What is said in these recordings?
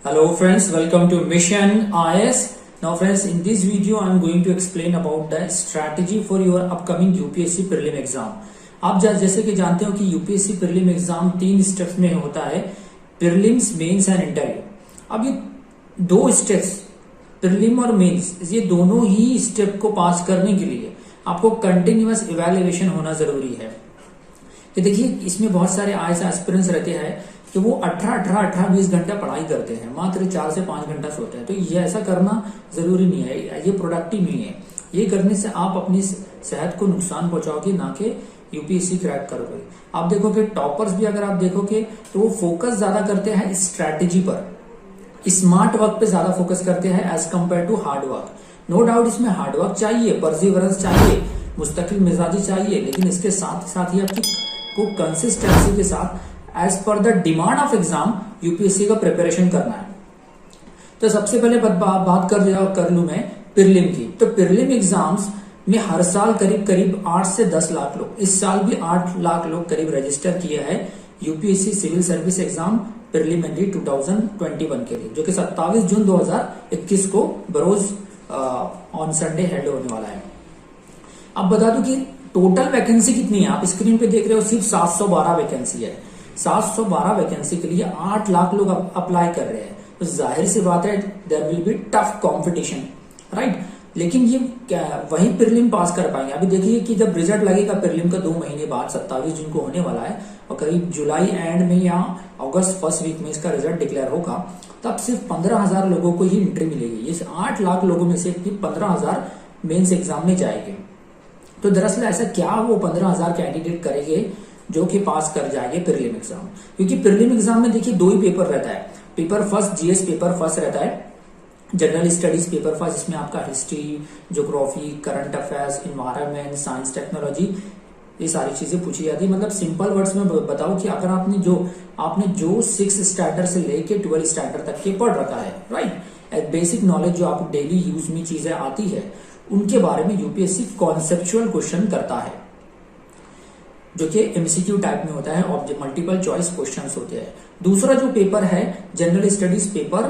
Hello friends, welcome to Mission IS. Now friends, in this video I am going to explain about the strategy for your upcoming UPSC prelim exam. आप जैसे कि जानते हो कि UPSC prelim exam 3 steps में होता है, prelims, mains and interview. अब ये दो स्टेप्स, प्रीलिम और मेंस, ये दोनों ही स्टेप को पास करने के लिए आपको कंटिन्यूअस इवैल्यूएशन होना जरूरी है. कि देखिए इसमें बहुत सारे आईएएस एस्पिरेंट्स रहते हैं कि वो 18-20 घंटा पढ़ाई करते हैं, मात्र 4 से 5 घंटा सोते हैं. तो ये ऐसा करना जरूरी नहीं है, ये प्रोडक्टिव नहीं है. ये करने से आप अपनी सेहत को नुकसान पहुंचाओगे, ना कि यूपीएससी क्रैक करोगे. आप देखोगे टॉपर्स भी अगर आप देखोगे तो वो फोकस ज्यादा करते हैं स्ट्रैटेजी पर, स्मार्ट वर्क पे ज्यादा फोकस करते हैं as compared to hard work. No doubt इसमें हार्ड वर्क चाहिए, परसिवरेंस चाहिए, मुस्तकिल मिजाजी चाहिए, लेकिन इसके साथ साथ ही आपकी को कंसिस्टेंसी के साथ as per the demand of exam UPSC का प्रिपरेशन करना है. तो सबसे पहले बात कर लूं मैं प्रीलिम की. तो प्रीलिम एग्जाम्स में हर साल करीब 8 से 10 लाख लोग, इस साल भी 8 लाख लोग करीब रजिस्टर किए हैं UPSC civil service exam preliminary 2021 के लिए, जो कि 27 जून 2021 को बरोज ऑन संडे हेल्ड होने वाला है. अब बता दूं कि टोटल वैकेंसी कितनी है. आप स्क्रीन पे देख रहे हो सिर्फ 712 वैकेंसी है. 712 वैकेंसी के लिए 8 लाख लोग अप्लाई कर रहे हैं. तो जाहिर सी बात है there will be tough competition, right. लेकिन ये वही प्रीलिम पास कर पाएंगे. अभी देखिए कि जब रिजल्ट लगेगा प्रीलिम का 2 महीने बाद 27 जून को होने वाला है, और करीब जुलाई एंड में या अगस्त फर्स्ट वीक में इसका रिजल्ट डिक्लेयर होगा, तब सिर्फ 15,000 लोगों को ही एंट्री मिलेगी. ये 8 लाख लोगों में से 15,000 मेंस एग्जाम में जाएंगे. तो दरअसल ऐसा क्या वो 15,000 कैंडिडेट करेंगे जो कि पास कर जाएंगे प्रीलिम एग्जाम. क्योंकि प्रीलिम एग्जाम में देखिए 2 ही पेपर रहता है. Paper first GS paper first रहता है, जनरल स्टडीज पेपर फर्स्ट, जिसमें आपका history, geography, current affairs, environment, science, technology, ये सारी चीजें पूछी जाती है. मतलब सिंपल वर्ड्स में बताओ कि अगर आपने जो 6 स्टैंडर्ड से लेके 12 स्टैंडर्ड तक के पढ़ रखा है, राइट, बेसिक नॉलेज जो आपको डेली यूज में चीजें आती है, उनके बारे में यूपीएससी कॉन्सेप्चुअल क्वेश्चन करता है, जो कि एमसीक्यू टाइप में होता है, ऑब्जेक्ट मल्टीपल चॉइस क्वेश्चंस होते हैं. दूसरा जो पेपर है जनरल स्टडीज पेपर,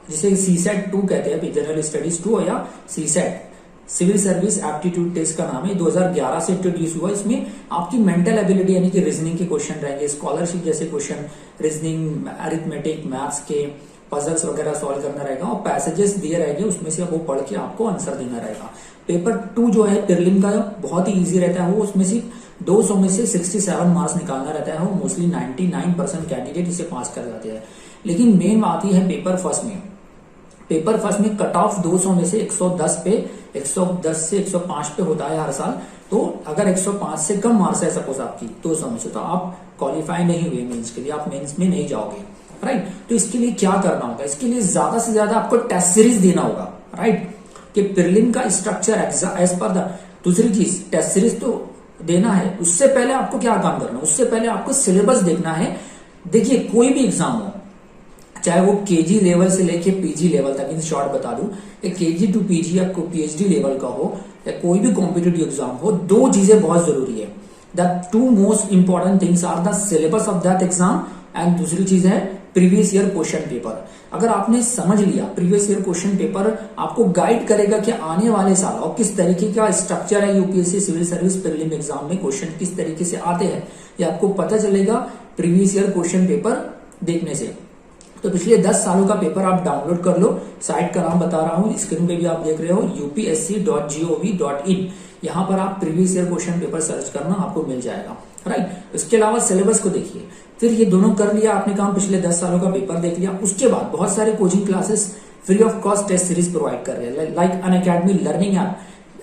जिसे सीसेट 2 कहते हैं, जनरल स्टडीज 2 या CSAT, civil service aptitude test का नाम है, 2011 से इंट्रोड्यूस हुआ. इसमें आपकी मेंटल एबिलिटी यानी कि रीजनिंग के क्वेश्चन रहेंगे, स्कॉलरशिप जैसे क्वेश्चन, रीजनिंग, अरिथमेटिक, मैथ्स के पजल्स वगैरह सॉल्व करना रहेगा, और पैसेजेस दिए रहेंगे, उसमें से वो पढ़ के आपको आंसर देना रहेगा. पेपर 2 जो है प्रीलिम का बहुत ही इजी रहता है. वो उसमें सिर्फ 200 में से 67 मार्क्स निकालना रहता है. वो मोस्टली 99% कैंडिडेट इसे पास कर जाते हैं. लेकिन मेन आती है पेपर फर्स्ट में. पेपर फर्स्ट में कट ऑफ 200 में से 110 से 105 पे होता है हर साल. तो अगर 105 से कम मार्क्स है सपोज आपकी 200 में से, तो आप क्वालिफाई नहीं हुए मेंस के लिए, आप मेंस में नहीं जाओगे, राइट. तो इसके लिए क्या करना होगा, इसके लिए ज्यादा से ज्यादा आपको टेस्ट सीरीज देना होगा, राइट. कि प्रीलिम का स्ट्रक्चर एज पर द, दूसरी चीज टेस्ट सीरीज तो देना है. उससे पहले आपको क्या काम करना है, उससे पहले आपको सिलेबस देखना है. देखिए कोई भी एग्जाम हो, चाहे वो केजी लेवल से लेके पीजी लेवल तक, इन शॉर्ट बता दूं, केजी टू पीजी या पीएचडी लेवल का हो, या कोई भी कॉम्पिटिटिव एग्जाम हो, 2 चीजें बहुत जरूरी है. The 2 most important things are the syllabus of that exam, and दूसरी चीज है प्रीवियस ईयर क्वेश्चन पेपर. अगर आपने समझ लिया, प्रीवियस ईयर क्वेश्चन पेपर आपको गाइड करेगा कि आने वाले साल और किस तरीके का स्ट्रक्चर है UPSC civil service prelim exam में, क्वेश्चन किस तरीके से आते हैं, ये आपको पता चलेगा प्रीवियस ईयर क्वेश्चन पेपर देखने से. तो पिछले 10 सालों का पेपर आप डाउनलोड कर लो. साइट का नाम बता रहा हूं, स्क्रीन पे भी आप देख रहे हो, upsc.gov.in. यहाँ पर आप previous year question paper search करना, आपको मिल जाएगा, राइट. इसके अलावा सिलेबस को देखिए. फिर ये दोनों कर लिया आपने काम, पिछले 10 सालों का पेपर देख लिया. उसके बाद बहुत सारे coaching classes free of cost test series provide कर रहे हैं, लाइक अनअकैडमी लर्निंग ऐप.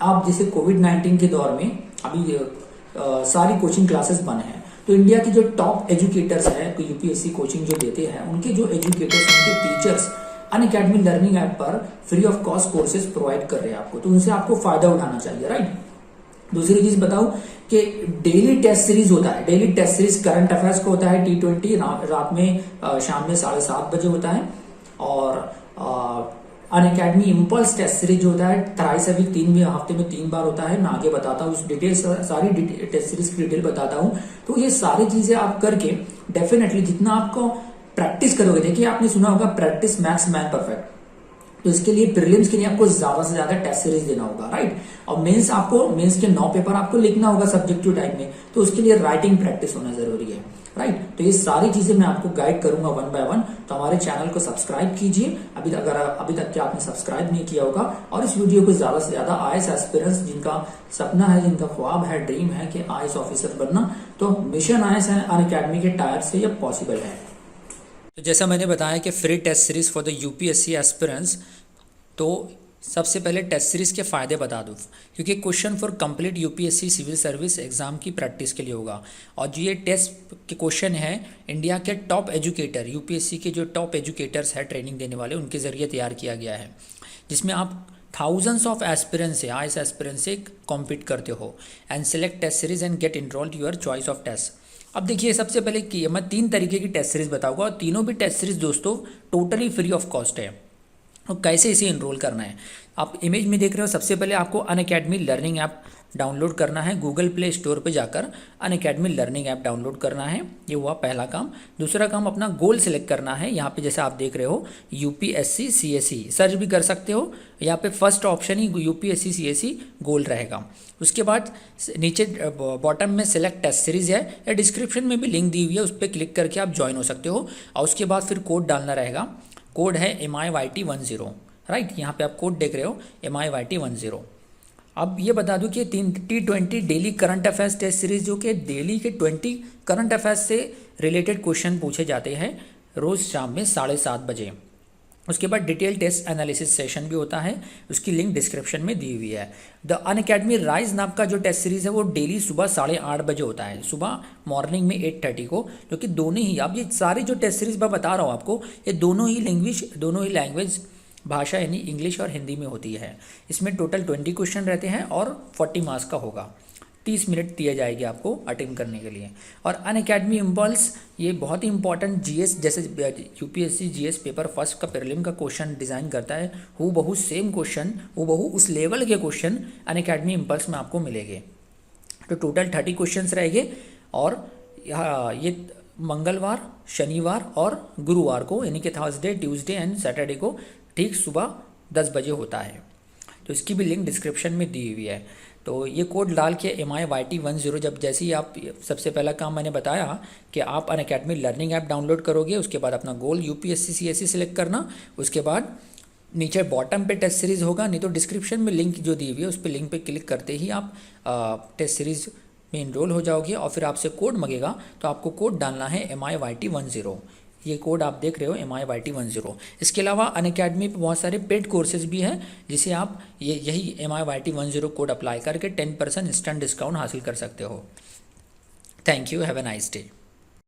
आप जैसे कोविड-19 के दौर में अभी सारी कोचिंग क्लासेस बंद हैं, तो इंडिया के जो टॉप एजुकेटर्स हैं, यूपीएससी कोचिंग जो देते हैं, उनके जो एजुकेटर्स, उनके टीचर्स अनअकैडमी लर्निंग ऐप पर free of cost courses provide कर रहे हैं आपको. तो उनसे आपको फायदा उठाना चाहिए, राइट. दूसरी चीज बताऊं कि डेली टेस्ट सीरीज होता है. Daily test series current affairs को होता है T20, रात में शाम में 7:30 बजे होता है. और अनअकैडमी इम्पल्स टेस्ट सीरीज जो होता है थ्राइस अ वीक, 3 हफ्ते में 3 बार होता है. मैं आगे बताता हूँ उस डिटेल, सारी टेस्ट सीरीज की डिटेल बताता हूँ. तो ये सारी चीजें आप करके डेफिनेटली जितना आपको प्रैक्टिस करोगे, देखिए आपने सुना होगा प्रैक्टिस मैक्स मैन परफेक्ट, तो इसके लिए प्रीलिम्स के लिए आपको ज्यादा से ज्यादा टेस्ट सीरीज देना होगा, राइट। और मेंस के 9 पेपर आपको लिखना होगा सब्जेक्टिव टाइप में, तो उसके लिए राइटिंग प्रैक्टिस होना जरूरी है, राइट। तो ये सारी चीजें मैं आपको गाइड करूंगा 1 बाय 1। तो हमारे चैनल को सब्सक्राइब कीजिए अभी तक आपने सब्सक्राइब नहीं किया होगा, और इस वीडियो को ज्यादा से ज्यादा आईएएस एस्पिरेंट्स जिनका सपना है, जिनका ख्वाब है, ड्रीम है कि आईएएस ऑफिसर बनना, तो मिशन आईएएस अनअकैडमी के टायर से ये पॉसिबल है। तो जैसा मैंने बताया कि free test series for the UPSC aspirants, तो सबसे पहले टेस्ट सीरीज के फ़ायदे बता दूँ, क्योंकि question for complete UPSC civil service exam की प्रैक्टिस के लिए होगा। और जो ये टेस्ट के क्वेश्चन है इंडिया के टॉप एजुकेटर, यूपीएससी के जो टॉप एजुकेटर्स हैं ट्रेनिंग देने वाले, उनके ज़रिए तैयार किया गया है, जिसमें आप थाउजेंड्स ऑफ एस्पिरेंट्स से आईएएस एस्पिरेंट्स से कॉम्पीट करते हो and select test series and get enrolled your choice of test. अब देखिए सबसे पहले कि मैं 3 तरीके की टेस्ट सीरीज बताऊंगा, और तीनों भी टेस्ट सीरीज दोस्तों टोटली फ्री ऑफ कॉस्ट है। और कैसे इसे इनरोल करना है, आप इमेज में देख रहे हो, सबसे पहले आपको अनअकैडमी लर्निंग ऐप डाउनलोड करना है, गूगल प्ले स्टोर पे जाकर अनअकैडमी लर्निंग ऐप डाउनलोड करना है, ये हुआ पहला काम। दूसरा काम अपना गोल सिलेक्ट करना है, यहाँ पे जैसे आप देख रहे हो यूपीएससी सीएसई सर्च भी कर सकते हो, यहाँ पे फर्स्ट ऑप्शन ही यूपीएससी सीएसई गोल रहेगा। उसके बाद नीचे बॉटम में सिलेक्ट टेस्ट सीरीज है, या डिस्क्रिप्शन में भी लिंक दी हुई है, उस पर क्लिक करके आप ज्वाइन हो सकते हो। और उसके बाद फिर कोड डालना रहेगा, कोड है MIYT10, राइट, यहाँ पे आप कोड देख रहे हो MIYT10। अब ये बता दूं कि T20 daily current affairs test series, जो कि डेली के 20 करंट अफेयर्स से रिलेटेड क्वेश्चन पूछे जाते हैं रोज़ शाम में 7:30 बजे। उसके बाद डिटेल टेस्ट एनालिसिस सेशन भी होता है, उसकी लिंक डिस्क्रिप्शन में दी हुई है। द अनअकैडमी राइज नाम का जो टेस्ट सीरीज है वो डेली सुबह 8:30 बजे होता है, सुबह मॉर्निंग में 8:30 को, जो कि दोनों ही, अब ये सारी जो टेस्ट सीरीज मैं बता रहा हूँ आपको, ये दोनों ही लैंग्वेज भाषा यानी इंग्लिश और हिंदी में होती है। इसमें टोटल 20 क्वेश्चन रहते हैं और 40 मार्क्स का होगा, 30 मिनट दिए जाएंगे आपको अटेम्प्ट करने के लिए। और अनअकैडमी इम्पल्स, ये बहुत ही इंपॉर्टेंट जीएस, जैसे यूपीएससी जीएस पेपर फर्स्ट का प्रीलिम का क्वेश्चन डिज़ाइन करता है, हूबहू सेम क्वेश्चन, हूबहू उस लेवल के क्वेश्चन अनअकैडमी इम्पल्स में आपको मिलेंगे। तो टोटल 30 क्वेश्चन रहेंगे, और ये मंगलवार, शनिवार और गुरुवार को, यानी कि थर्सडे, ट्यूसडे एंड सैटरडे को ठीक सुबह 10 बजे होता है। तो इसकी भी लिंक डिस्क्रिप्शन में दी हुई है। तो ये कोड डाल के MIYT10, जब जैसे ही आप, सबसे पहला काम मैंने बताया कि आप अनअकैडमी लर्निंग ऐप डाउनलोड करोगे, उसके बाद अपना गोल यूपीएससी सीएसई सिलेक्ट करना, उसके बाद नीचे बॉटम पे टेस्ट सीरीज़ होगा, नहीं तो डिस्क्रिप्शन में लिंक जो दी हुई है उस पर लिंक पे क्लिक करते ही आप टेस्ट सीरीज़ में इनरोल हो जाओगे, और फिर आपसे कोड मांगेगा, तो आपको कोड डालना है MIYT10। ये कोड आप देख रहे हो MIYT10। इसके अलावा अनअकैडमी पे बहुत सारे पेड कोर्सेज भी हैं, जिसे आप यही MIYT10 कोड अप्लाई करके 10% इंस्टेंट डिस्काउंट हासिल कर सकते हो। Thank you, have a nice day.